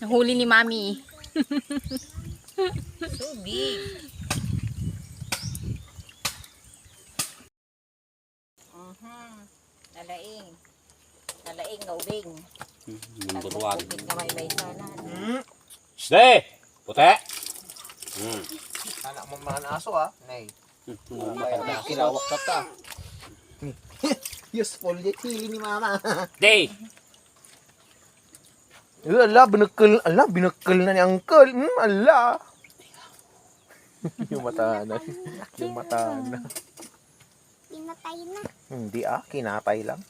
Nahuli ni Mami. So big. Nalaing. Nalaing na ubing. Number 1. Ubing na may sana. Stay! Puti! Anak mo mga aso ah. Nay. Day! Kilawak ka ta. Useful yung hili ni mama. Ala, binakal na ni uncle. Ala. Yung mata na. Yung mata na. Pinatay na. Hindi ah, kinatay lang.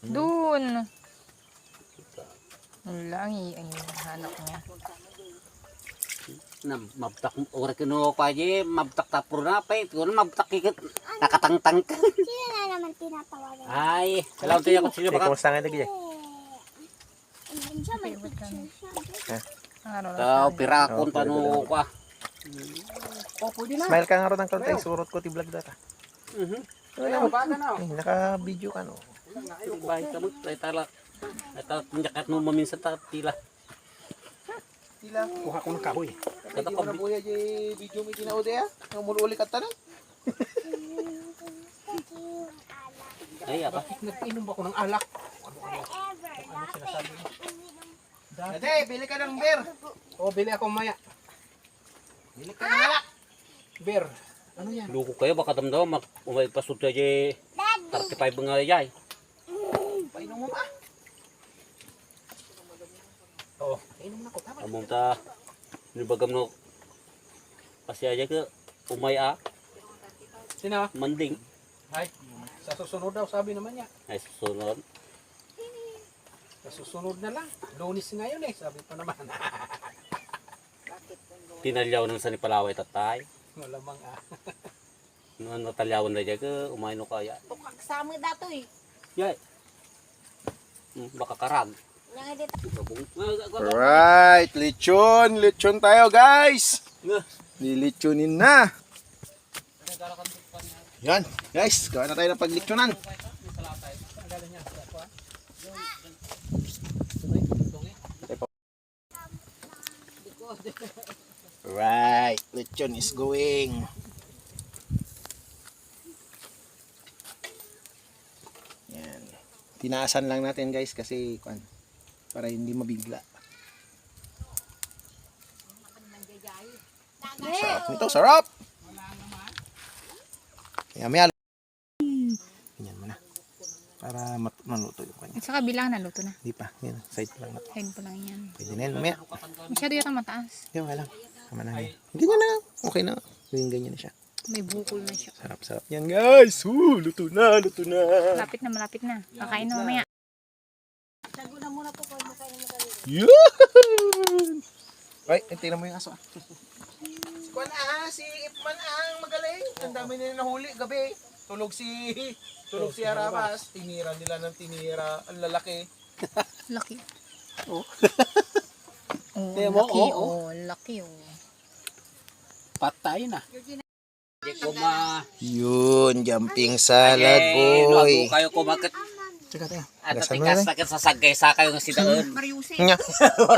Doon. Wala, ang hanap niya. Mabtak ora kino pa je mabtak tapur na pa ito mabtak ikit nakatangtang ka. Sino na naman tinatawagan? Ay, salamat tayo ko sila baka. Kumusta nga nagiging? Andun siya, may picture siya. Tao pirakon panu ka. Smile ka nga ron ng konti. Surot ko ti vlog data. Naka-video ka no. Bahay ka mo tala. Ito tinjakat mo maminsan ta tila. Tila. Kuha ko ng kahoy. Kata Hindi pa mo na buya di video mo itinaw di ah. Ang muli ka tanan. ay apa? Nag-inom ba ko ng alak? Dati, bili ka ng beer. O, bili ako maya. Bili ka ng alak. Beer. Ano yan? Luko kayo baka damdaw umay pasud je 35 nga yay. Painom mo ba? Oo, painom na ko. Tama. Among ta ni bagam no pasya aja ke umay a Sino? manding Ay, sa susunod daw sabi naman niya. ay susunod. Sa susunod na lang. Lunis ngayon eh, sabi pa naman. Tinalyaw ng sa ni Palaway tatay. Malamang ah. Noon natalyawan na dyan ke umay no kaya. Tukak sama dato eh. Yay. Baka karag. Yang edit. Alright, lechon. Lechon tayo guys. Lilichonin na. Yan, guys. Gawa na tayo ng paglichonan. Right, lechon is going. Yan. Tinaasan lang natin guys kasi para hindi mabigla. Sarap nito, sarap. Yummy. Ganyan mo na. Para maluto yung kanya. Sa kabilang naluto na. Hindi pa. Yan, side pa lang natin. Side pa lang yan. Pwede na yan, mamaya. Masyado yata mataas. Hindi, wala lang. Tama na yan. Ganyan na. Okay na. Ganyan na siya. May bukol na siya. Sarap, sarap. Yan guys. Luto na, luto na. Malapit na, malapit na. Kakain na mamaya. Sago na muna po kung makain mo kayo. Yun! Ay, tingnan mo yung aso. Si Kwan si Ipman ang magaling. Ang dami nila nahuli gabi. Tulog si Arabas. Tinira nila ng tinira. Ang lalaki. Laki. Oh. Oh, Kaya mo, laki. oh. Oh, laki. Oh. Patay na. Di ko ma Yun, jumping salad boy. kayo kumakit Tsaka tayo. at Gasan mo tikas na sakit sa sagay sa kayo nga sidaon. rin.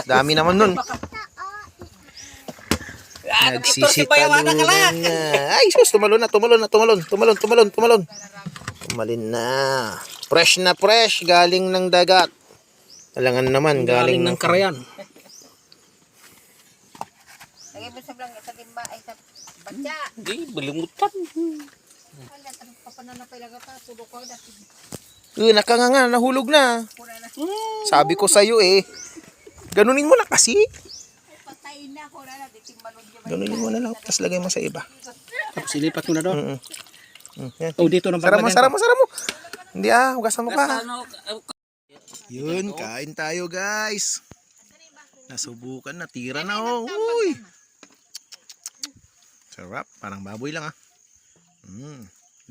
Dami naman nun. Nagsisitalunan na. Ay, sus, tumalon na. Tumalin na. Fresh na fresh. Galing ng dagat. Alangan naman. Galing ng karayan. Lagay mo sa blang sa timba ay sa batya. Di balimutan. Wala tanong papananapay lang ata. Sudo ko dati. Nakanganga. Nahulog na. Pura na. Sabi ko sa'yo eh. Ganunin mo na kasi. Patay na ko na dito malod niya. Ganunin mo na lang. Tapos lagay mo sa iba. Tapos ilipat mo na doon. Yan. Oh, dito na Sara mo. Hindi hugasan mo pa. Ano, Yun, kain tayo guys. Nasubukan na, tira na oh. Uy. Sarap, parang baboy lang ah.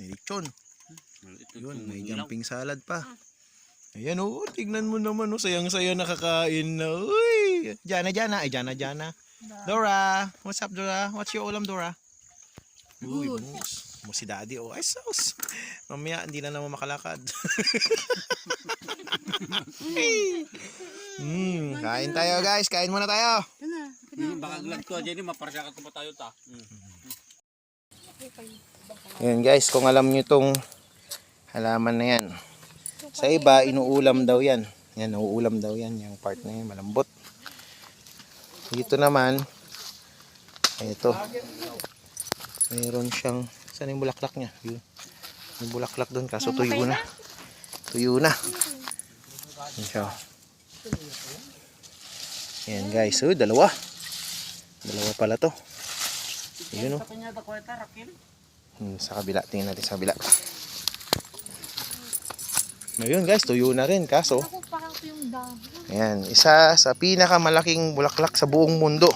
Nilitsyon. Yun, may jumping salad pa. Ayan oh, tignan mo naman oh, sayang-saya nakakain na. Uy, Jana. Dora, what's up Dora? What's your ulam Dora? Uy, bangus. Mo si daddy, oh, ay sus. Mamaya, hindi na naman makalakad. Kain tayo guys, kain muna tayo. Baka glad ko dyan, maparsya ka pa tayo ta. Yan guys, kung alam nyo itong halaman na yan. Sa iba, inuulam daw yan. Yan, nauulam daw yan. Yung part na yan, malambot. Dito naman, ito. Mayroon siyang, saan yung bulaklak niya? Yun. Yung bulaklak doon, kaso tuyo na. Tuyo na. Yan siya. Yan guys, oh, dalawa. Dalawa pala to. Yun oh. Sa kabila, tingnan natin sa kabila. Ngayon guys, tuyo na rin, kaso ayan, isa sa pinakamalaking bulaklak sa buong mundo.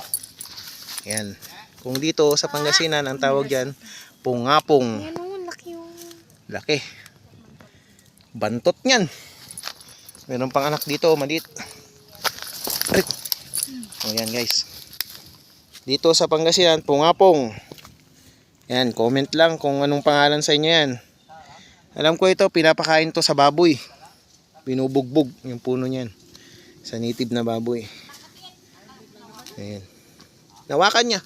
Ayan, kung dito sa Pangasinan ang tawag dyan, pungapong. Ayan o, laki yung... Laki. Bantot nyan. Meron pang anak dito, maliit. Ayan guys, dito sa Pangasinan, pungapong. Yan, comment lang kung anong pangalan sa inyo yan. Alam ko ito, pinapakain to sa baboy. Binubugbog yung puno niyan. Sa native na baboy. Ayan. Nawakan niya.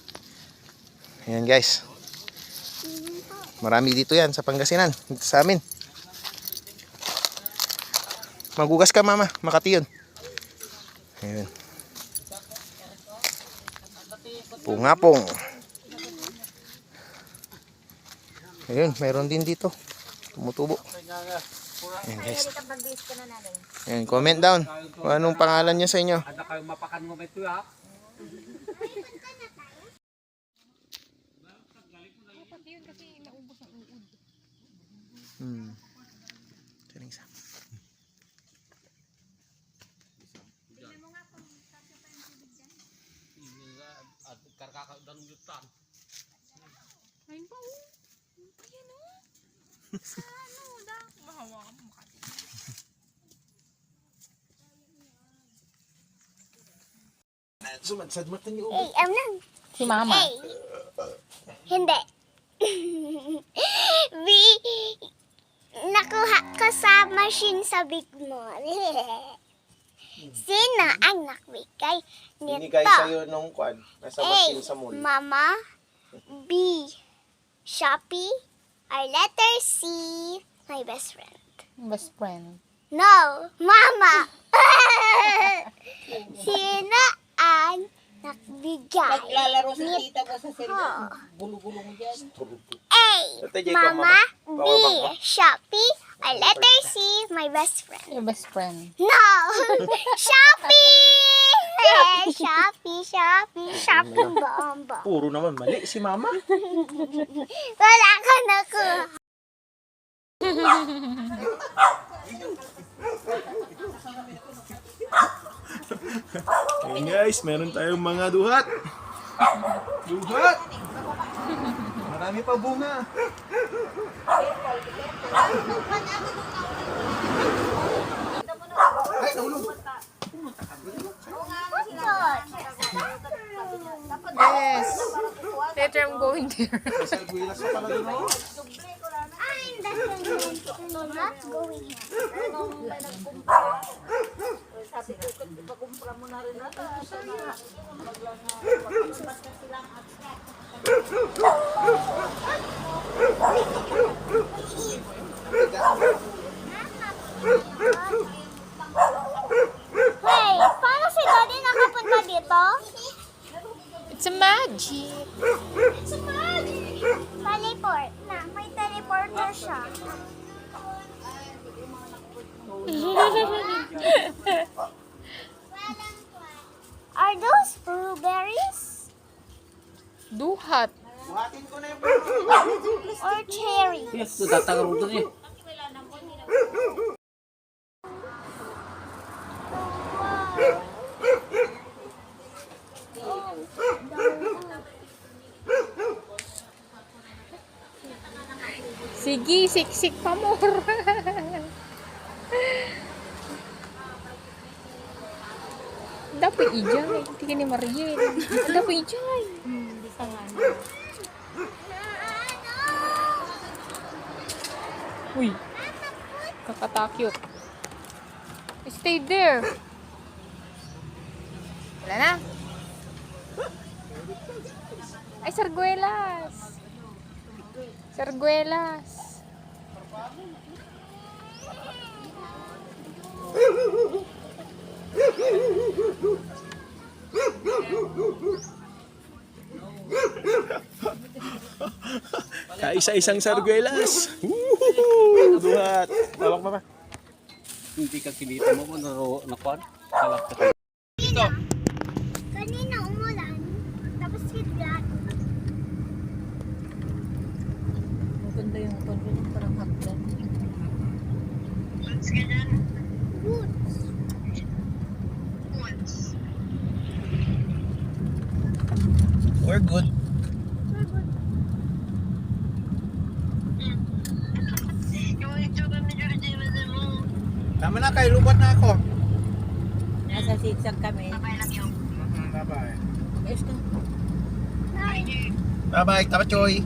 Ayan guys. Marami dito yan sa Pangasinan. Dito sa amin. Magugas ka mama, Makati yun. Ayan. Pungapong. Ayun, mayroon din dito. Tumutubo. Ayan guys. Ayan, comment down kung anong pangalan niya sa inyo. Ada kayo mapakan mo ito ha. Tuling sa. Karkakadang yutan. Ayun pa o. Ayan o. Sa ano, bahawa ka mo kasi. Sumadsad mata niyo. lang. Si mama. Hindi. Nakuha ko sa machine sa Big Mall. Sino ang nagbigay nito? Binigay sa'yo nung kwan. Nasa machine sa mall. Mama. B. Shopee. Or letter C. My best friend. Best friend. No, Mama. Sino ang nagbigay? Naglalaro si tita ko sa cellphone. Gulo-gulo mo dyan. A. Ate Jay, Mama. B. Pawabang pa. Shopee. Or letter C. My best friend. Your best friend. No! Shopee! Shopee, Shopee, Shopee bomba. Puro naman mali si mama. Wala ka nakuha. Hey guys, meron tayong mga duhat. Duhat! Marami pa bunga. Ay, nahulog. Yes. Later I'm going there. Salbuilas pa pala doon, oh. I'm not going here. Sabi ko, ipakumpra mo na rin natin. Hey, paano si Daddy nakapunta dito? It's a magic. Teleport na. May teleporter siya. Are those blueberries? Duhat. Buhatin ko na yung Or cherries? Yes, tatagaro doon eh. Sige, siksik pa more. Dapat ijay. Hindi ka ni Mariel. Dapat ijay. Kata-cute. Stay there. Wala na. Ay, sarguelas. Sarguelas. Kaisa-isang sarguelas. Woohoo! Duhat. Tawag pa ba? Hindi ka kinita mo kung nakuan. Kalap ka. Kanina umulan, tapos bigla. Maganda yung kondo niya, parang hotdog. Boots. We're good. Tama na kayo, lubot na ako. Nasa sigsag kami. Bye-bye. Ayos ka. Bye-bye, Tapa Choy.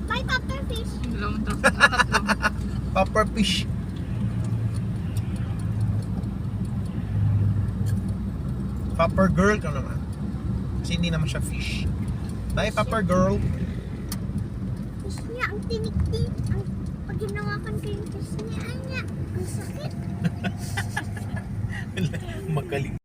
Bye, Pufferfish. Popper fish. Popper girl ka naman. Kasi hindi naman siya fish. Bye, Popper girl. Fish niya, ang tinik-tik. Pag ginawakan ko yung fish niya, ang sakit. Magaling.